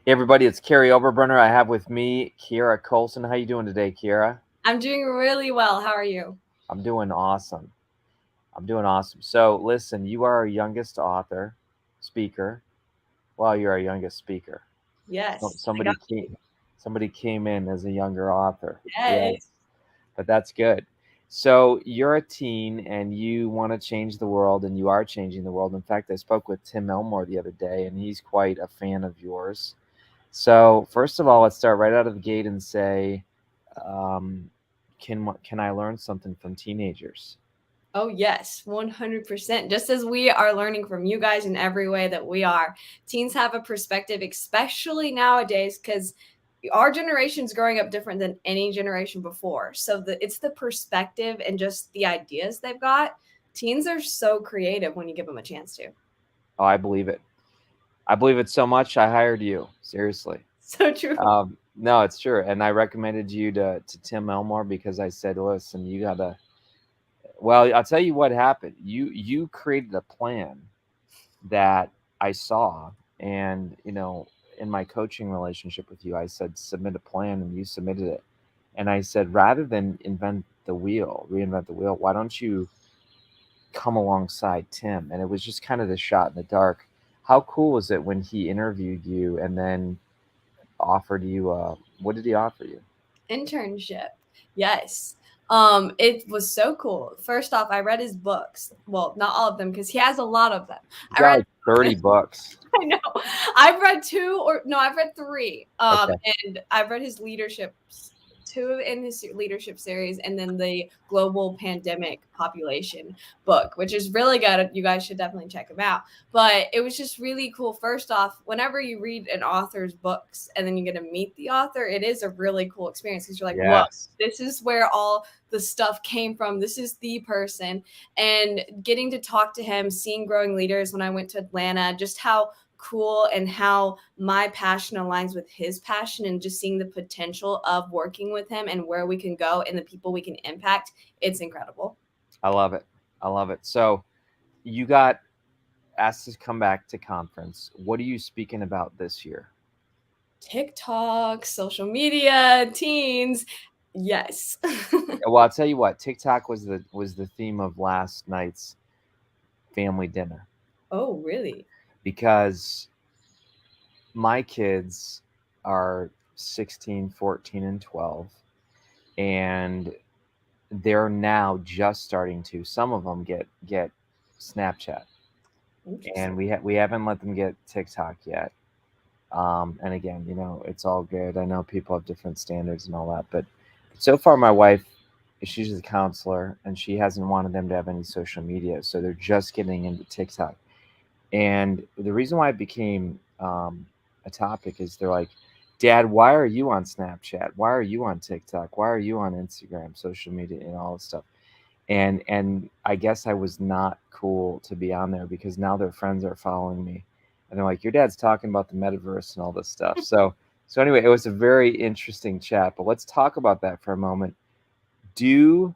Hey everybody, it's Kary Oberbrunner. I have with me Kiera Colson. How you doing today, Kiera? I'm doing really well. How are you? I'm doing awesome. I'm doing awesome. So listen, you are our youngest author, speaker. Well, you're our youngest speaker. So, Yes, I got somebody came in as a younger author. Yeah, yes. but that's good. So you're a teen and you want to change the world, and you are changing the world. In fact, I spoke with Tim Elmore the other day, and he's quite a fan of yours. So first of all, let's start right out of the gate and say, um, can I learn something from teenagers? Oh, yes, 100%. Just as we are learning from you guys in every way that we are, teens have a perspective, especially nowadays, because our generation's growing up different than any generation before. So it's the perspective and just the ideas they've got. Teens are so creative when you give them a chance to. Oh, I believe it. I believe it so much. I hired you. Seriously. So true. No, it's true. And I recommended you to Tim Elmore because I said, listen, you gotta. Well, I'll tell you what happened. You created a plan that I saw, and in my coaching relationship with you, I said submit a plan, and you submitted it. And I said, rather than reinvent the wheel, why don't you come alongside Tim? And it was just kind of the shot in the dark. How cool was it when he interviewed you and then offered you, what did he offer you? Internship. Yes. It was so cool. First off, I read his books. Well, not all of them because he has a lot of them. You I got read like 30 books. I know. I've read two or no, I've read three. Okay. And I've read his two in his leadership series, and then the global pandemic population book, which is really good. You guys should definitely check them out. But it was just really cool. First off, whenever you read an author's books and then you get to meet the author, it is a really cool experience because you're like, whoa, Yes. this is where all the stuff came from. This is the person. And getting to talk to him, seeing Growing Leaders when I went to Atlanta, just how cool and how my passion aligns with his passion, and just seeing the potential of working with him and where we can go and the people we can impact. It's incredible. I love it. I love it. So you got asked to come back to conference. What are you speaking about this year? TikTok, social media, teens. Yes. Well, I'll tell you what, TikTok was the theme of last night's family dinner Oh, really? because my kids are 16, 14, and 12, and they're now just starting to, some of them get Snapchat, Interesting. and we haven't let them get TikTok yet. And again, it's all good. I know people have different standards and all that, but so far my wife, she's a counselor, and she hasn't wanted them to have any social media, so they're just getting into TikTok. And the reason why it became a topic is they're like, Dad, why are you on Snapchat? Why are you on TikTok? Why are you on Instagram, social media, and all this stuff? And I guess I was not cool to be on there because now their friends are following me, and they're like, your dad's talking about the metaverse and all this stuff. So anyway, it was a very interesting chat. But let's talk about that for a moment. Do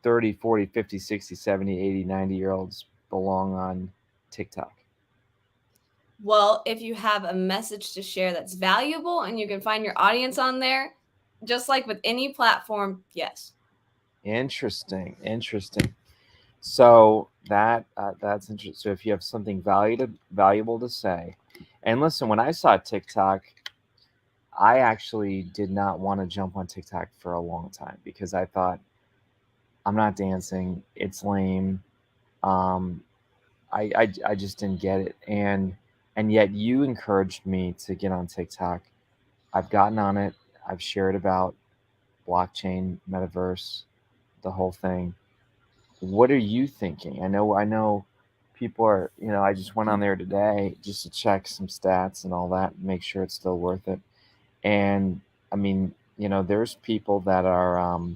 30, 40, 50, 60, 70, 80, 90 year olds belong on TikTok? Well, if you have a message to share that's valuable and you can find your audience on there, just like with any platform, yes. Interesting, interesting. So that's interesting. So if you have something valuable to say, and listen, when I saw TikTok, I actually did not want to jump on TikTok for a long time because I thought I'm not dancing. It's lame. Um, I just didn't get it, and yet you encouraged me to get on TikTok. I've gotten on it. I've shared about blockchain, metaverse, the whole thing. What are you thinking? I know people are, I just went on there today just to check some stats and all that, make sure it's still worth it. And I mean, there's people that are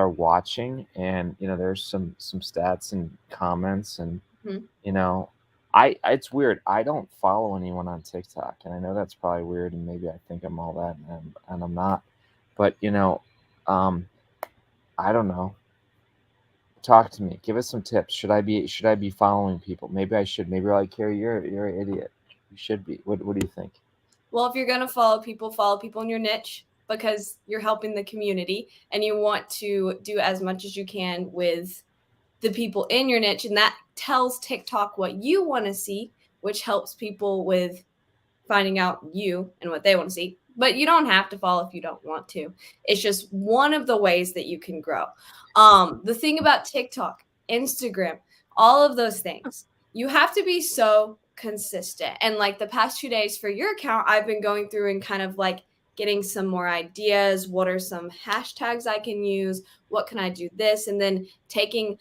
watching, and there's some stats and comments, and Mhm. you know I it's weird. I don't follow anyone on TikTok, and I know that's probably weird, and maybe I think I'm all that, and I'm not. But um I don't know. Talk to me. Give us some tips. Should I be following people? Maybe I should. Maybe you're like, Kary, you're an idiot. You should be. What do you think? Well, if you're going to follow people in your niche because you're helping the community and you want to do as much as you can with the people in your niche. And that tells TikTok what you want to see, which helps people with finding out you and what they want to see. But you don't have to follow if you don't want to. It's just one of the ways that you can grow. The thing about TikTok, Instagram, all of those things, you have to be so consistent. And like the past 2 days for your account, I've been going through and kind of like getting some more ideas. What are some hashtags I can use? What can I do this? And then taking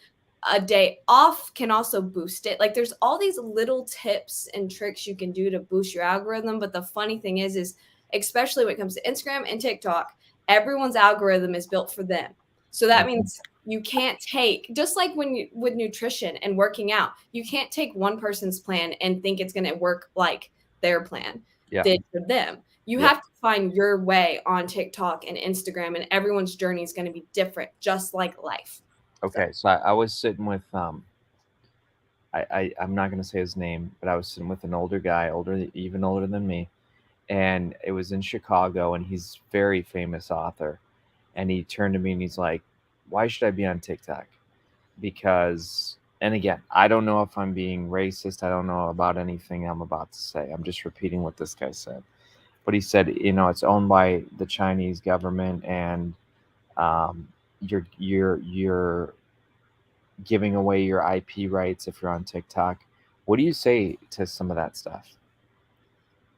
a day off can also boost it. Like there's all these little tips and tricks you can do to boost your algorithm. But the funny thing is especially when it comes to Instagram and TikTok, everyone's algorithm is built for them. So that means you can't take, just like when you with nutrition and working out, you can't take one person's plan and think it's going to work like their plan did for them. You have to find your way on TikTok and Instagram, and everyone's journey is going to be different, just like life. Okay, so I was sitting with I'm not going to say his name, but I was sitting with an older guy, even older than me, and it was in Chicago, and he's a very famous author, and he turned to me and he's like, "Why should I be on TikTok?" Because, and again, I don't know if I'm being racist. I don't know about anything I'm about to say. I'm just repeating what this guy said. But he said, it's owned by the Chinese government, and you're giving away your IP rights if you're on TikTok. What do you say to some of that stuff?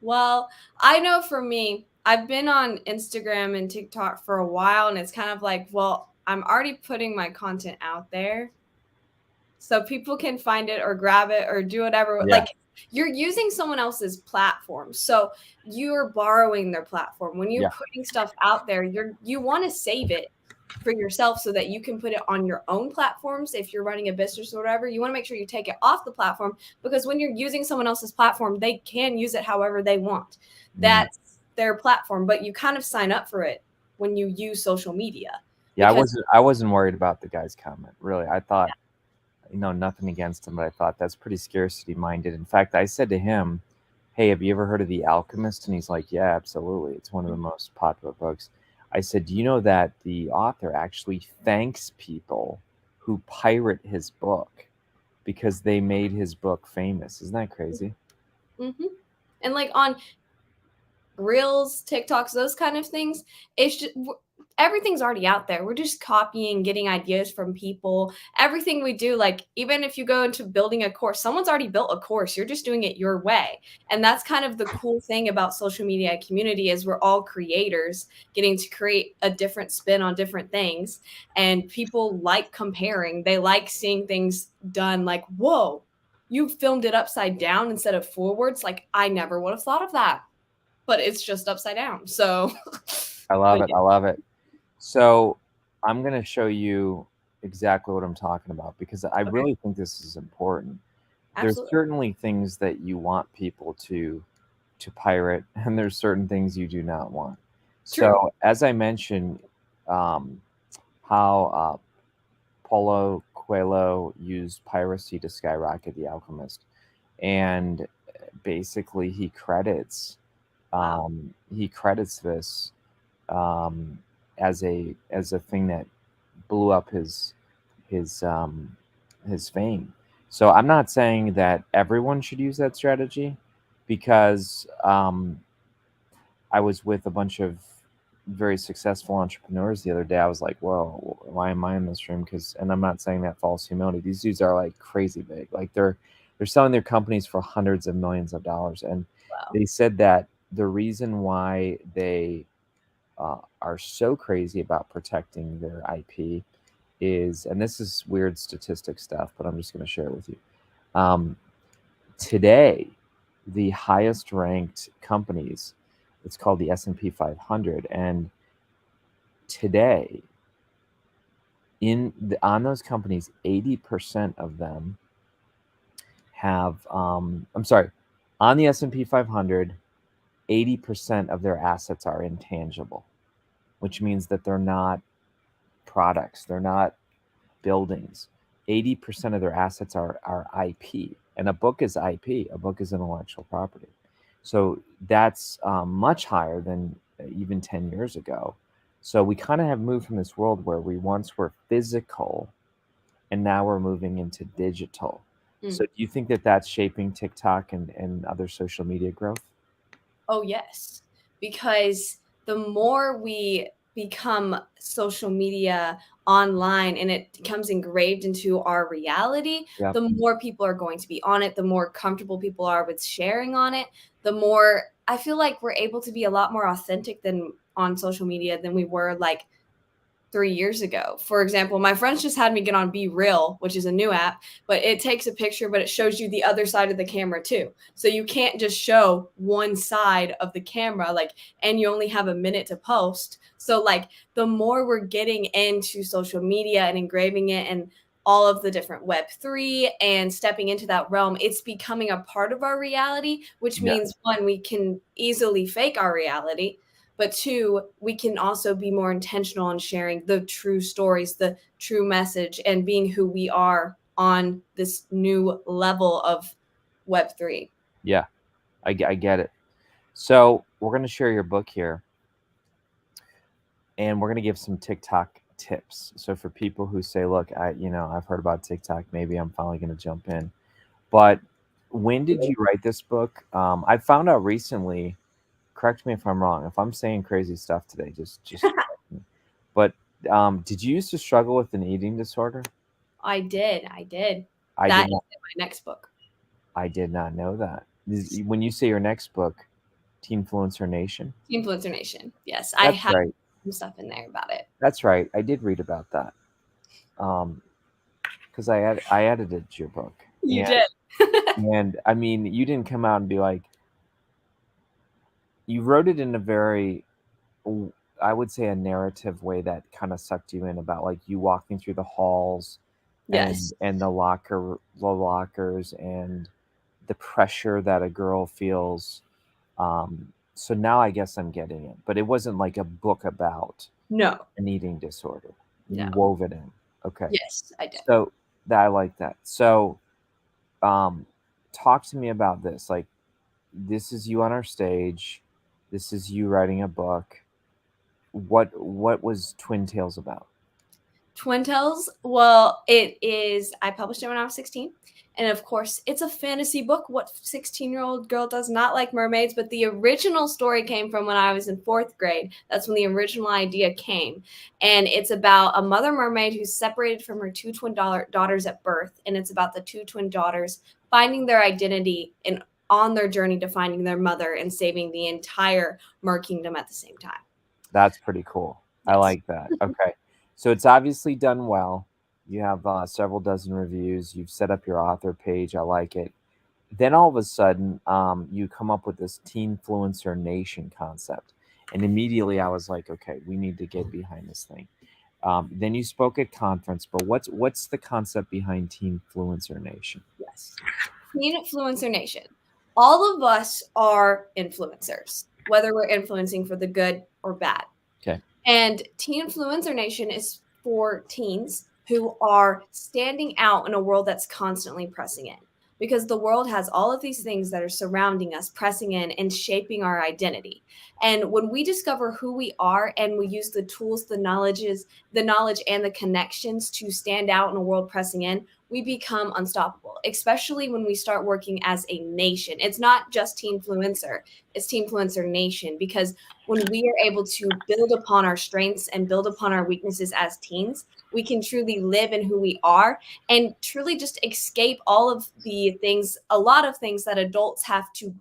Well, I know for me, I've been on Instagram and TikTok for a while, and it's kind of like, well, I'm already putting my content out there, so people can find it or grab it or do whatever. Yeah. Like you're using someone else's platform, so you're borrowing their platform. When you're putting stuff out there, you want to save it for yourself so that you can put it on your own platforms. If you're running a business or whatever, you want to make sure you take it off the platform, because when you're using someone else's platform, they can use it however they want. That's their platform, but you kind of sign up for it when you use social media. Yeah, I wasn't worried about the guy's comment. Really, I thought, nothing against him, but I thought that's pretty scarcity minded. In fact, I said to him, "Hey, have you ever heard of The Alchemist?" And he's like, "Yeah, absolutely. It's one of the most popular books." I said, "Do you know that the author actually thanks people who pirate his book because they made his book famous?" Isn't that crazy? Mm-hmm. And like on Reels, TikToks, those kind of things, it's just everything's already out there. We're just copying, getting ideas from people. Everything we do, like even if you go into building a course, someone's already built a course. You're just doing it your way. And that's kind of the cool thing about social media community is we're all creators getting to create a different spin on different things. And people like comparing. They like seeing things done like, whoa, you filmed it upside down instead of forwards. Like I never would have thought of that. But it's just upside down. So I love it. I love it. So I'm going to show you exactly what I'm talking about, because I really think this is important. There's certainly things that you want people to pirate, and there's certain things you do not want. So as I mentioned, how Paulo Coelho used piracy to skyrocket The Alchemist, and basically he credits this as a thing that blew up his fame. So I'm not saying that everyone should use that strategy, because I was with a bunch of very successful entrepreneurs the other day. I was like, whoa, why am I in this room? And I'm not saying that false humility. These dudes are like crazy big. Like they're selling their companies for hundreds of millions of dollars. And they said that the reason why they are so crazy about protecting their IP is, and this is weird statistic stuff, but I'm just going to share it with you. Today, the highest ranked companies, it's called the S&P 500, and today, on those companies, 80% of them have, on the S&P 500, 80% of their assets are intangible, which means that they're not products, they're not buildings. 80% of their assets are IP, and a book is IP. A book is intellectual property. So that's much higher than even 10 years ago. So we kind of have moved from this world where we once were physical and now we're moving into digital. So do you think that that's shaping TikTok and other social media growth? Oh, yes. Because the more we become social media online and it becomes engraved into our reality, Yep. the more people are going to be on it, the more comfortable people are with sharing on it, the more I feel like we're able to be a lot more authentic than on social media than we were like 3 years ago. For example, my friends just had me get on Be Real, which is a new app, but it takes a picture, but it shows you the other side of the camera too. So you can't just show one side of the camera, like, and you only have a minute to post. So, like, the more we're getting into social media and engraving it and all of the different Web3 and stepping into that realm, it's becoming a part of our reality, which Yeah. means one, we can easily fake our reality, but two, we can also be more intentional in sharing the true stories, the true message, and being who we are on this new level of Web3. Yeah. I get it. So we're going to share your book here and we're going to give some TikTok tips. So for people who say, look, I've heard about TikTok, maybe I'm finally going to jump in. But when did you write this book? I found out recently, correct me if I'm wrong. If I'm saying crazy stuff today, just correct me. But did you used to struggle with an eating disorder? I did. I That did is not. in my next book. I did not know that. When you say your next book, Teenfluencer Nation. Influencer Nation. Yes, I That's have right. some stuff in there about it. That's right. I did read about that. Because I edited your book, You and did. I mean, you didn't come out and be like, you wrote it in a very, I would say, a narrative way that kind of sucked you in about like you walking through the halls Yes. and the lockers and the pressure that a girl feels. So now I guess I'm getting it, but it wasn't like a book about No. an eating disorder. You No. wove it in. Okay. Yes, I did. So that I like that. So um talk to me about this. Like this is you on our stage. This is you writing a book. What was Twin Tales about? Twin Tales, well, I published it when I was 16. And of course, it's a fantasy book. What 16-year-old girl does not like mermaids? But the original story came from when I was in fourth grade. That's when the original idea came. And it's about a mother mermaid who's separated from her two twin daughters at birth. And it's about the two twin daughters finding their identity and on their journey to finding their mother and saving the entire Mer Kingdom at the same time. That's pretty cool. I Yes. like that. Okay. So it's obviously done well. You have several dozen reviews. You've set up your author page. I like it. Then all of a sudden, you come up with this Teenfluencer Nation concept. And immediately I was like, okay, we need to get behind this thing. Then you spoke at conference, but what's the concept behind Teenfluencer Nation? Yes. Teenfluencer Nation. All of us are influencers, whether we're influencing for the good or bad. Okay. And Teenfluencer Nation is for teens who are standing out in a world that's constantly pressing in. Because the world has all of these things that are surrounding us, pressing in and shaping our identity. And when we discover who we are and we use the tools, the knowledge and the connections to stand out in a world pressing in, we become unstoppable, especially when we start working as a nation. It's not just Teenfluencer, it's Teenfluencer Nation, because when we are able to build upon our strengths and build upon our weaknesses as teens, we can truly live in who we are and truly just escape all of the things, a lot of things that adults have to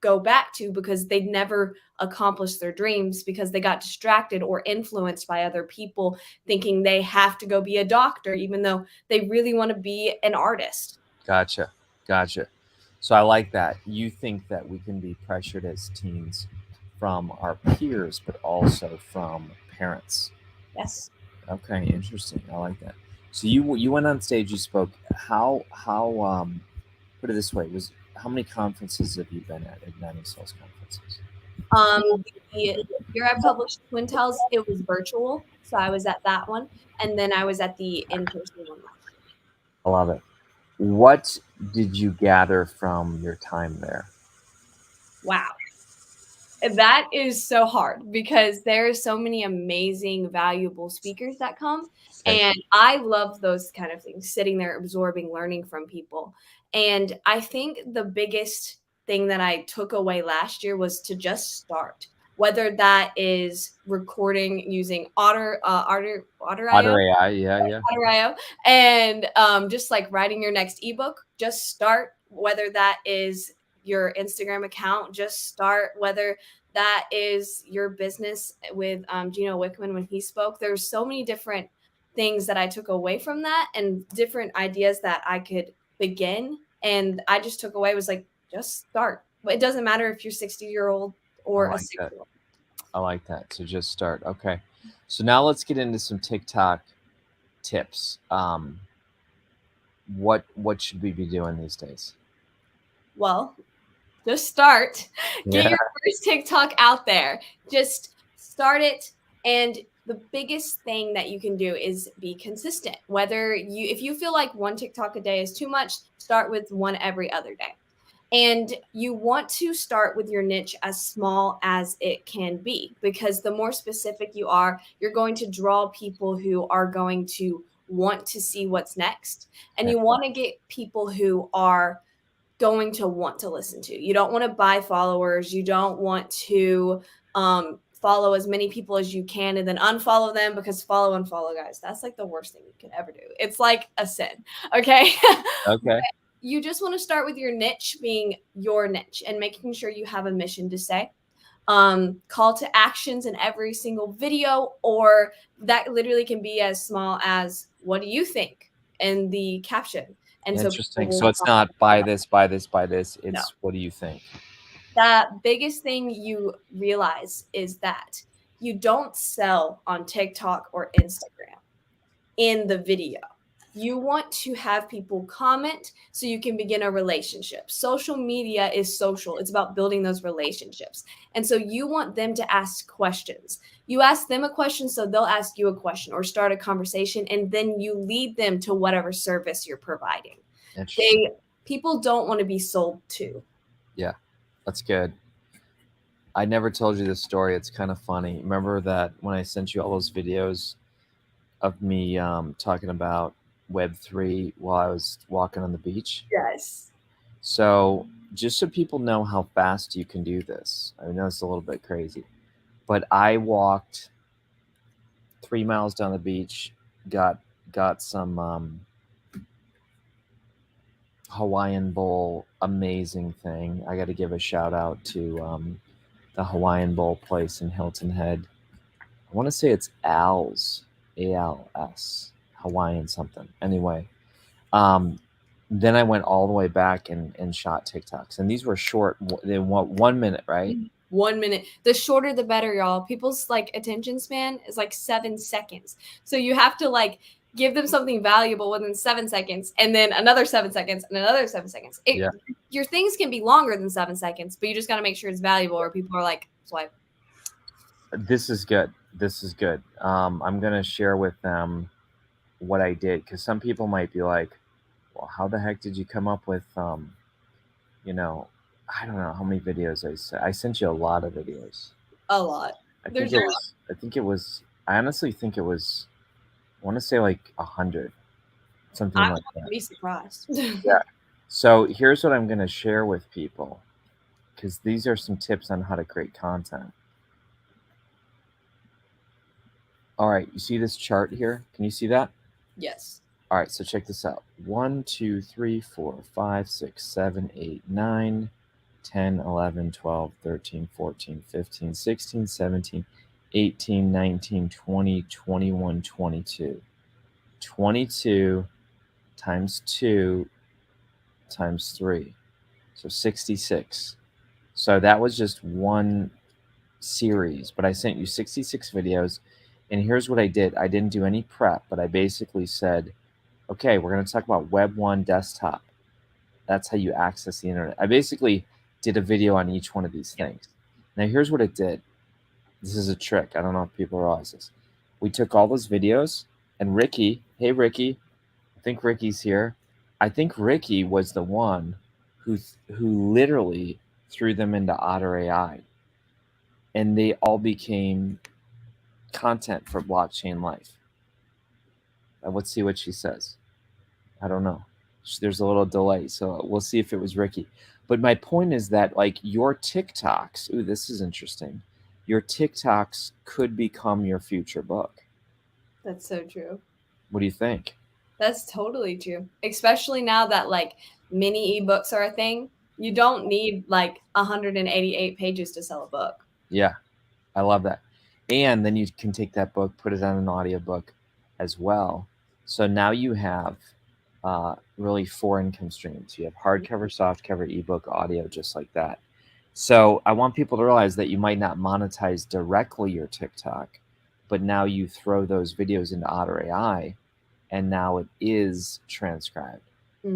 go back to because they never accomplished their dreams because they got distracted or influenced by other people thinking they have to go be a doctor, even though they really want to be an artist. Gotcha. So I like that. You think that we can be pressured as teens from our peers, but also from parents. Yes. Okay, interesting. I like that. So you went on stage, you spoke. How put it this way, was how many conferences have you been at any sales conferences? The year I published Twin Tales, it was virtual, so I was at that one, and then I was at the in-person one last year. I love it. What did you gather from your time there? Wow. That is so hard because there are so many amazing, valuable speakers that come. Okay. And I love those kind of things, sitting there absorbing, learning from people. And I think the biggest thing that I took away last year was to just start, whether that is recording using Otter.io, Otter AI, yeah. Otter.io, and just like writing your next ebook, just start, whether that is your Instagram account, just start, whether that is your business with Gino Wickman when he spoke. There's so many different things that I took away from that and different ideas that I could begin. And I just took away was like, just start. But it doesn't matter if you're 60-year-old I or a like that. 6-year-old. I like that. So just start. Okay. So now let's get into some TikTok tips. What should we be doing these days? Well, just start. Get Yeah. your first TikTok out there. Just start it. And the biggest thing that you can do is be consistent. If you feel like one TikTok a day is too much, start with one every other day. And you want to start with your niche as small as it can be, because the more specific you are, you're going to draw people who are going to want to see what's next. And you want to get people who are going to want to listen to. You don't want to buy followers. You don't want to follow as many people as you can and then unfollow them, because follow and follow, guys, that's like the worst thing you can ever do. It's like a sin. Okay. Okay. You just want to start with your niche being your niche and making sure you have a mission to say. Call to actions in every single video, or that literally can be as small as, what do you think, in the caption. And so people Interesting. will So it's not buy this, buy this, buy this. It's No. what do you think? The biggest thing you realize is that you don't sell on TikTok or Instagram in the video. You want to have people comment so you can begin a relationship. Social media is social. It's about building those relationships. And so you want them to ask questions. You ask them a question, so they'll ask you a question or start a conversation, and then you lead them to whatever service you're providing. People don't want to be sold to. Yeah, that's good. I never told you this story. It's kind of funny. Remember that when I sent you all those videos of me talking about Web3 while I was walking on the beach? Yes. So just so people know how fast you can do this, I know it's a little bit crazy, but I walked 3 miles down the beach, got some Hawaiian bowl, amazing thing. I got to give a shout out to the Hawaiian bowl place in Hilton Head. I want to say it's Al's, ALS, Hawaiian something. Anyway, then I went all the way back and shot TikToks, and these were short. They want 1 minute, right? 1 minute. The shorter, the better, y'all. People's like attention span is like 7 seconds. So you have to like give them something valuable within 7 seconds, and then another 7 seconds, and another 7 seconds. Your things can be longer than 7 seconds, but you just got to make sure it's valuable, or people are like, swipe. This is good. This is good. I'm gonna share with them what I did, because some people might be like, well, how the heck did you come up with you know, I don't know how many videos I sent you a lot of videos. A lot. I think it was I honestly think it was, I want to say like 100, something like that. I would be surprised. Yeah. So here's what I'm going to share with people, because these are some tips on how to create content. All right, you see this chart here? Can you see that? Yes. All right, so check this out. 1, 2, 3, 4, 5, 6, 7, 8, 9, 10, 11, 12, 13, 14, 15, 16, 17, 18, 19, 20, 21, 22. 22 times 2 times 3. So 66. So that was just one series, but I sent you 66 videos. And here's what I did. I didn't do any prep, but I basically said, okay, we're going to talk about Web 1 desktop. That's how you access the internet. I basically did a video on each one of these things. Now, here's what it did. This is a trick. I don't know if people realize this. We took all those videos, and Ricky, hey, Ricky, I think Ricky's here. I think Ricky was the one who literally threw them into Otter AI, and they all became content for blockchain life. Let's see what she says. I don't know. There's a little delay, so we'll see if it was Ricky. But my point is that, like, your TikToks, ooh, this is interesting. Your TikToks could become your future book. That's so true. What do you think? That's totally true. Especially now that like mini ebooks are a thing. You don't need like 188 pages to sell a book. Yeah, I love that. And then you can take that book, put it on an audiobook as well. So now you have really 4 income streams. You have hardcover, softcover, ebook, audio, just like that. So I want people to realize that you might not monetize directly your TikTok, but now you throw those videos into Otter AI, and now it is transcribed.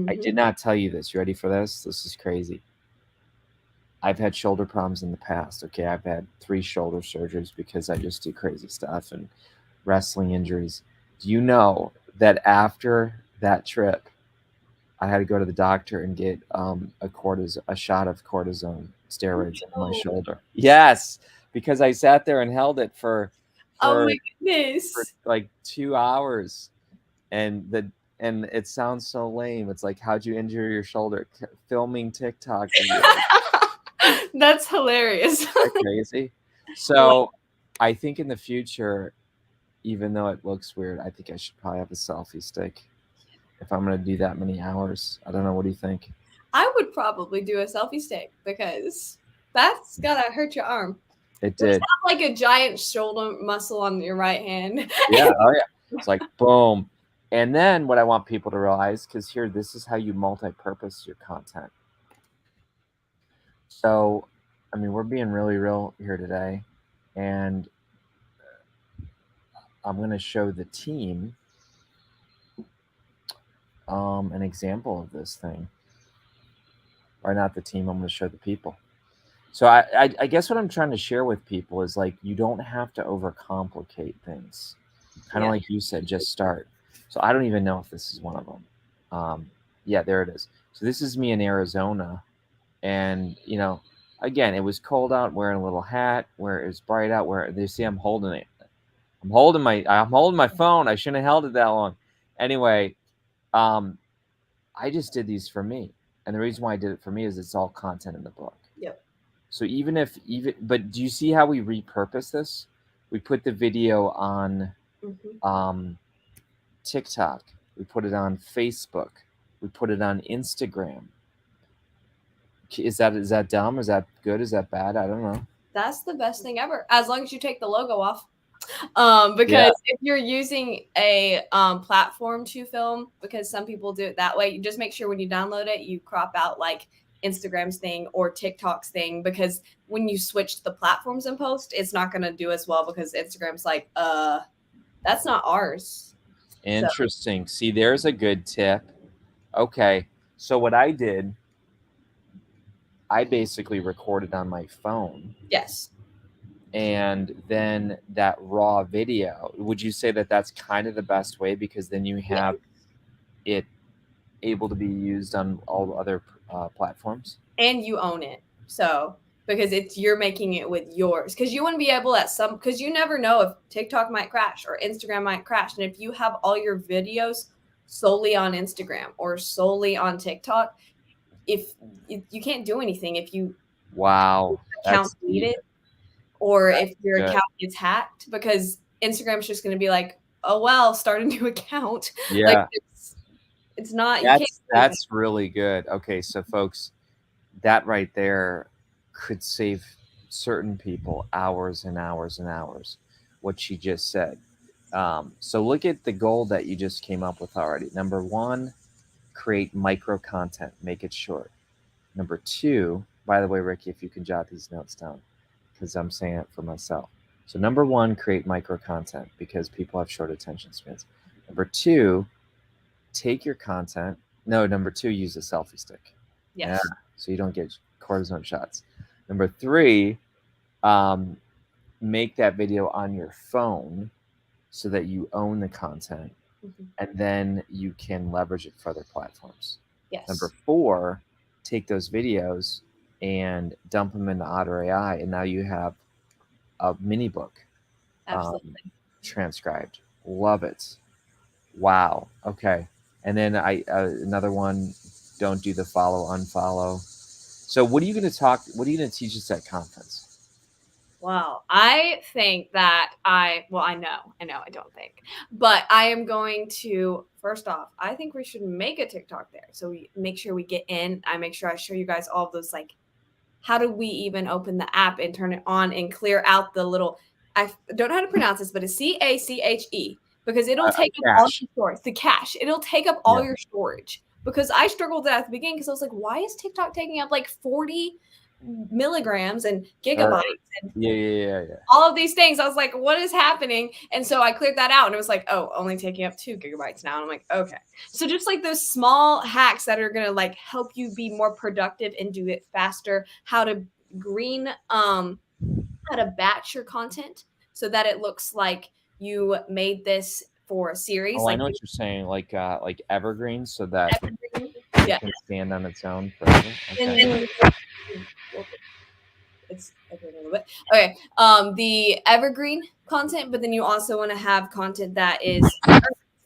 I did not tell you this. You ready for this? This is crazy. I've had shoulder problems in the past. Okay, I've had 3 shoulder surgeries because I just do crazy stuff and wrestling injuries. Do you know that after that trip, I had to go to the doctor and get a shot of cortisone steroids in my shoulder? Yes, because I sat there and held it for oh my goodness, for like 2 hours, and it sounds so lame. It's like, how'd you injure your shoulder? Filming TikTok videos. That's hilarious. Isn't that crazy? So I think in the future, even though it looks weird, I think I should probably have a selfie stick if I'm going to do that many hours. I don't know. What do you think? I would probably do a selfie stick because that's gotta hurt your arm. It did. It's not like a giant shoulder muscle on your right hand. Yeah. Oh yeah. It's like boom. And then what I want people to realize, because here, this is how you multi-purpose your content. So, I mean, we're being really real here today, and I'm going to show the team an example of this thing. Or not the team, I'm going to show the people. So I guess what I'm trying to share with people is, like, you don't have to overcomplicate things. Kind of like you said, just start. So I don't even know if this is one of them. Yeah, there it is. So this is me in Arizona. And, again, it was cold out, wearing a little hat, where it was bright out, where they see I'm holding it. I'm holding my phone. I shouldn't have held it that long. Anyway, I just did these for me. And the reason why I did it for me is it's all content in the book. Yep. So but do you see how we repurpose this? We put the video on TikTok. We put it on Facebook. We put it on Instagram. Is that dumb? Is that good? Is that bad? I don't know. That's the best thing ever, as long as you take the logo off. Because if you're using a platform to film, because some people do it that way, you just make sure when you download it, you crop out like Instagram's thing or TikTok's thing, because when you switch the platforms and post, it's not going to do as well, because Instagram's like, that's not ours. Interesting. So. See, there's a good tip. Okay. So what I did, I basically recorded on my phone. Yes. And then that raw video, would you say that that's kind of the best way, because then you have it able to be used on all other platforms? And you own it. So, because you're making it with yours, because you want to be able because you never know if TikTok might crash or Instagram might crash. And if you have all your videos solely on Instagram or solely on TikTok, if you can't do anything, if you account deleted, or if your account gets hacked, because Instagram's just going to be like, oh, well, start a new account. Yeah. Like it's not. That's really good. Okay. So folks, that right there could save certain people hours and hours and hours, what she just said. So look at the goal that you just came up with already. Number 1, create micro content, make it short. Number 2, by the way, Ricky, if you can jot these notes down, because I'm saying it for myself. So number 1, create micro content, because people have short attention spans. Number 2, take your content. No, number 2, use a selfie stick. Yes. Yeah, so you don't get cortisone shots. Number 3, make that video on your phone so that you own the content, and then you can leverage it for other platforms. Yes. Number 4, take those videos and dump them into Otter AI, and now you have a mini book Absolutely. transcribed. Love it. Wow. Okay. And then another one, don't do the follow unfollow. So what are you going to talk? What are you going to teach us at conference? Wow. I think that I don't think, but I am going to, first off, I think we should make a TikTok there. So we make sure we get in. I make sure I show you guys all of those, like, how do we even open the app and turn it on and clear out the little, I don't know how to pronounce this, but it's CACHE, because it'll take up all Cache. your storage, the cache. It'll take up all Yeah. your storage, because I struggled with that at the beginning, because I was like, why is TikTok taking up like 40 milligrams and gigabytes and Yeah. all of these things? I was like, what is happening? And so I cleared that out, and it was like, oh, only taking up 2 gigabytes now. And I'm like, okay. So just like those small hacks that are going to like help you be more productive and do it faster, how to how to batch your content so that it looks like you made this for a series. Oh, I Like know what you're saying, like evergreen, so that evergreen. it Yeah. can stand on its own forever. And Okay. then it's okay, a little bit. Okay. The evergreen content, but then you also want to have content that is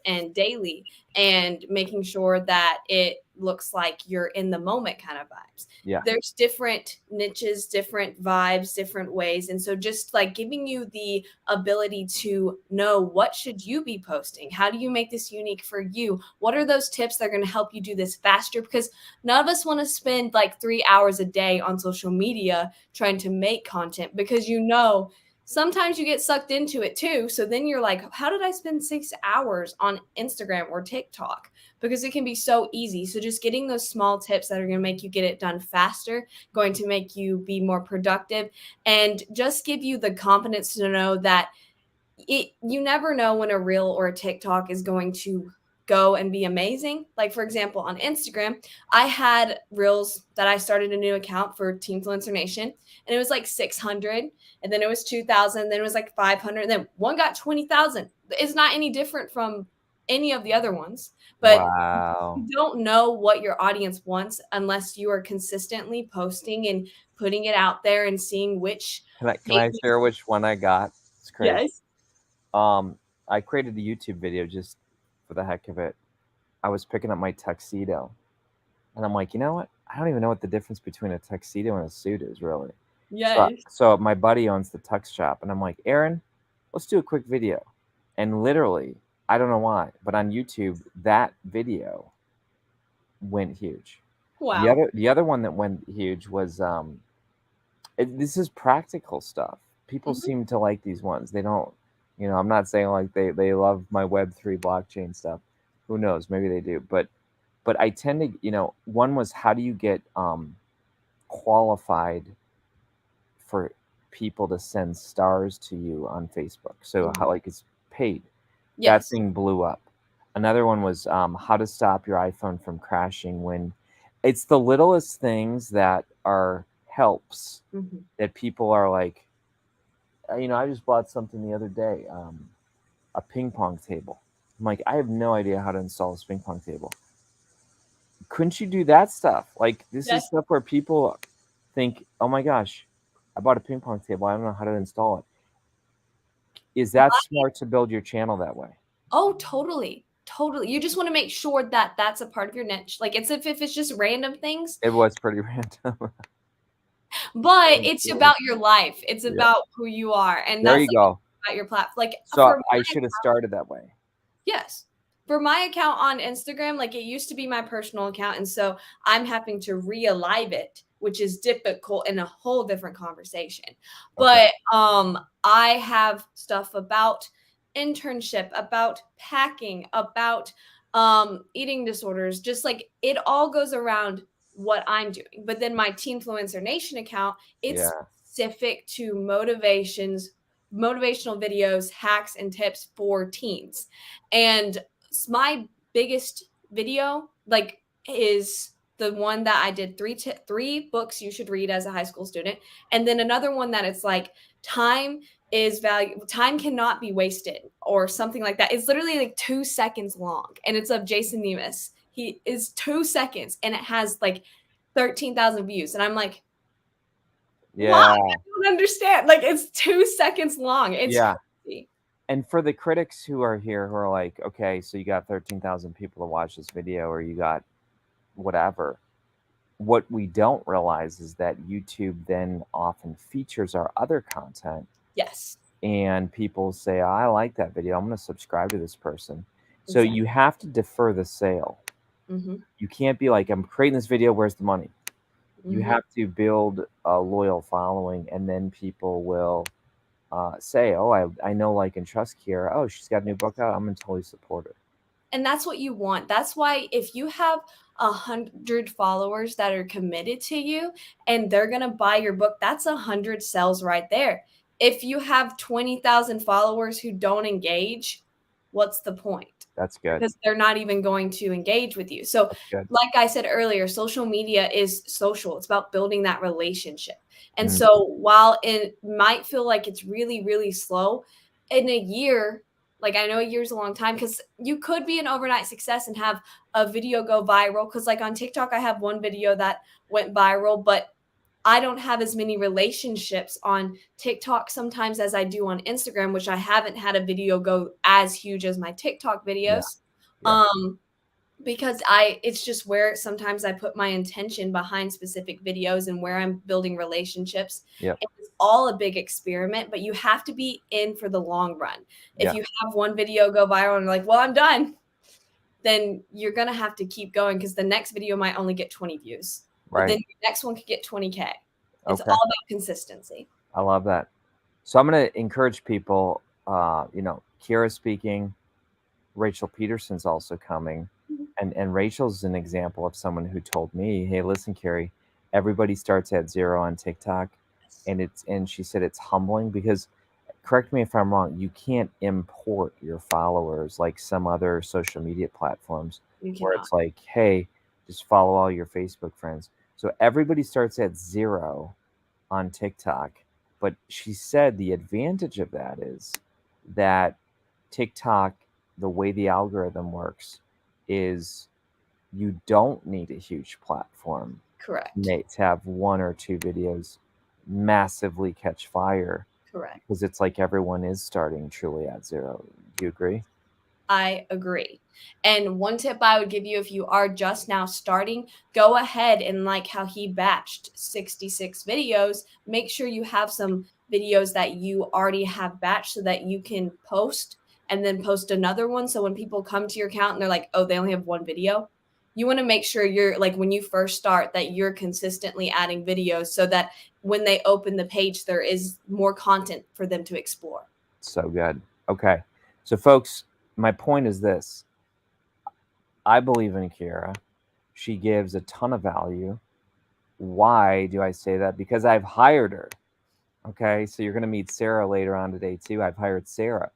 and daily, and making sure that it looks like you're in the moment kind of vibes. Yeah. There's different niches, different vibes, different ways. And so just like giving you the ability to know, what should you be posting? How do you make this unique for you? What are those tips that are going to help you do this faster? Because none of us want to spend like 3 hours a day on social media trying to make content, because sometimes you get sucked into it too. So then you're like, how did I spend 6 hours on Instagram or TikTok? Because it can be so easy. So just getting those small tips that are going to make you get it done faster, going to make you be more productive, and just give you the confidence to know that you never know when a reel or a TikTok is going to go and be amazing. Like, for example, on Instagram, I had reels that I started a new account for Teenfluencer Nation, and it was like 600, and then it was 2,000, then it was like 500, and then one got 20,000. It's not any different from any of the other ones, but Wow. you don't know what your audience wants unless you are consistently posting and putting it out there and seeing which. Can I share which one I got? It's crazy. Yes. I created a YouTube video just for the heck of it. I was picking up my tuxedo, and I'm like, you know what? I don't even know what the difference between a tuxedo and a suit is, really. Yes. So my buddy owns the tux shop, and I'm like, Aaron, let's do a quick video. And literally, I don't know why, but on YouTube, that video went huge. Wow. The other one that went huge was this is practical stuff. People Mhm. seem to like these ones. They don't, I'm not saying like they love my Web3 blockchain stuff. Who knows? Maybe they do. But I tend to, one was, how do you get qualified for people to send stars to you on Facebook? So how, like, it's paid. That Yes. thing blew up. Another one was how to stop your iPhone from crashing. When it's the littlest things that are helps Mhm. that people are like, I just bought something the other day, a ping pong table. I'm like, I have no idea how to install this ping pong table. Couldn't you do that stuff? Like, this is Yes. stuff where people think, oh my gosh, I bought a ping pong table. I don't know how to install it. Is that smart to build your channel that way? Oh, totally. Totally. You just want to make sure that that's a part of your niche. Like, if it's just random things, It was pretty random. but it's about your life. It's Yeah. about who you are. And There that's you like go. about your platform. Like, So I should have started that way. yes. For my account on Instagram, like, it used to be my personal account. And so I'm having to re-alive it, which is difficult in a whole different conversation. Okay. But I have stuff about internship, about packing, about eating disorders, just like it all goes around what I'm doing. But then my Teenfluencer Nation account, it's Yeah. specific to motivational videos, hacks, and tips for teens. And my biggest video, like, is the one that I did, three books you should read as a high school student, and then another one that it's like, time is value, time cannot be wasted, or something like that. It's literally like 2 seconds long, and it's of Jason Nemus. He is 2 seconds, and it has like 13,000 views, and I'm like, Why? Yeah. I don't understand. Like, it's 2 seconds long. It's Yeah. crazy. And for the critics who are here who are like, okay, so you got 13,000 people to watch this video, or you got whatever. What we don't realize is that YouTube then often features our other content, Yes. and people say, I like that video, I'm going to subscribe to this person. So Exactly. you have to defer the sale. Mhm. You can't be like, I'm creating this video, where's the money? You Mhm. have to build a loyal following, and then people will say, oh, I know, like, and trust Kiera. Oh, she's got a new book out, I'm going to totally support her. And that's what you want. That's why if you have 100 followers that are committed to you and they're going to buy your book, that's 100 sales right there. If you have 20,000 followers who don't engage, what's the point? That's good. Because they're not even going to engage with you. So, That's good. like I said earlier, social media is social. It's about building that relationship. And Mhm. so, while it might feel like it's really, really slow, in a year, like I know a year's a long time because you could be an overnight success and have a video go viral. Because, like on TikTok, I have one video that went viral, but I don't have as many relationships on TikTok sometimes as I do on Instagram, which I haven't had a video go as huge as my TikTok Yeah. videos. Yeah. Because it's just where sometimes I put my intention behind specific videos and where I'm building relationships. Yep. It's all a big experiment, but you have to be in for the long run. If Yeah. you have one video go viral and you're like, well, I'm done, then you're gonna have to keep going because the next video might only get 20 views, but then Right. your next one could get 20K. It's Okay. all about consistency. I love that. So I'm going to encourage people, Kiera speaking, Rachel Peterson's also coming. Mhm. And Rachel's an example of someone who told me, hey, listen, Kary, everybody starts at 0 on TikTok. And she said it's humbling because, correct me if I'm wrong, you can't import your followers like some other social media platforms You where cannot. it's like, hey, just follow all your Facebook friends. So everybody starts at 0 on TikTok. But she said the advantage of that is that TikTok, the way the algorithm works, is you don't need a huge platform Correct. to have 1 or 2 videos massively catch fire, Correct. because it's like everyone is starting truly at 0. Do you agree? I agree. And one tip I would give you if you are just now starting, go ahead and like how he batched 66 videos, make sure you have some videos that you already have batched so that you can post and then post another one. So when people come to your account and they're like, oh, they only have one video, you want to make sure you're like when you first start that you're consistently adding videos so that when they open the page, there is more content for them to explore. So good. Okay. So, folks, my point is this: I believe in Kiera. She gives a ton of value. Why do I say that? Because I've hired her. Okay. So, you're going to meet Sarah later on today, too. I've hired Sarah.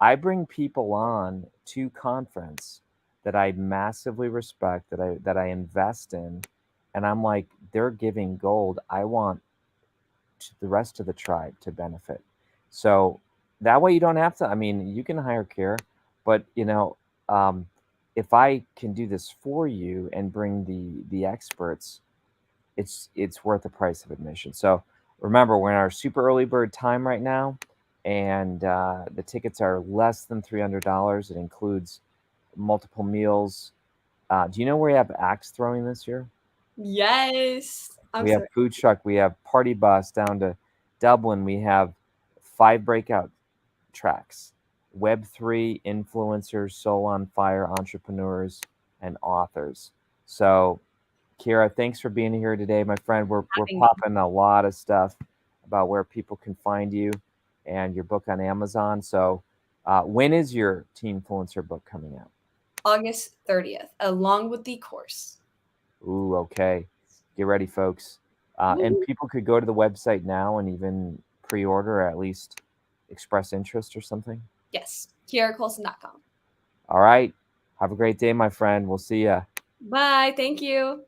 I bring people on to conference that I massively respect, that I invest in, and I'm like, they're giving gold. I want the rest of the tribe to benefit. So that way you don't have to. I mean, you can hire care, but um, if I can do this for you and bring the experts, it's worth the price of admission. So remember, we're in our super early bird time right now, and the tickets are less than $300. It includes multiple meals. Do you know where we have axe throwing this year? Yes. I'm We have sorry. food truck. We have party bus down to Dublin. We have 5 breakout tracks. Web3 influencers, soul on fire entrepreneurs, and authors. So, Kiera, thanks for being here today, my friend. We're Having me. popping a lot of stuff about where people can find you and your book on Amazon. So, when is your Teenfluencer book coming out? August 30th, along with the course. Ooh, okay. Get ready, folks. And Woo. people could go to the website now and even pre-order, or at least express interest or something. Yes, kieracolson.com. All right. Have a great day, my friend. We'll see ya. Bye. Thank you.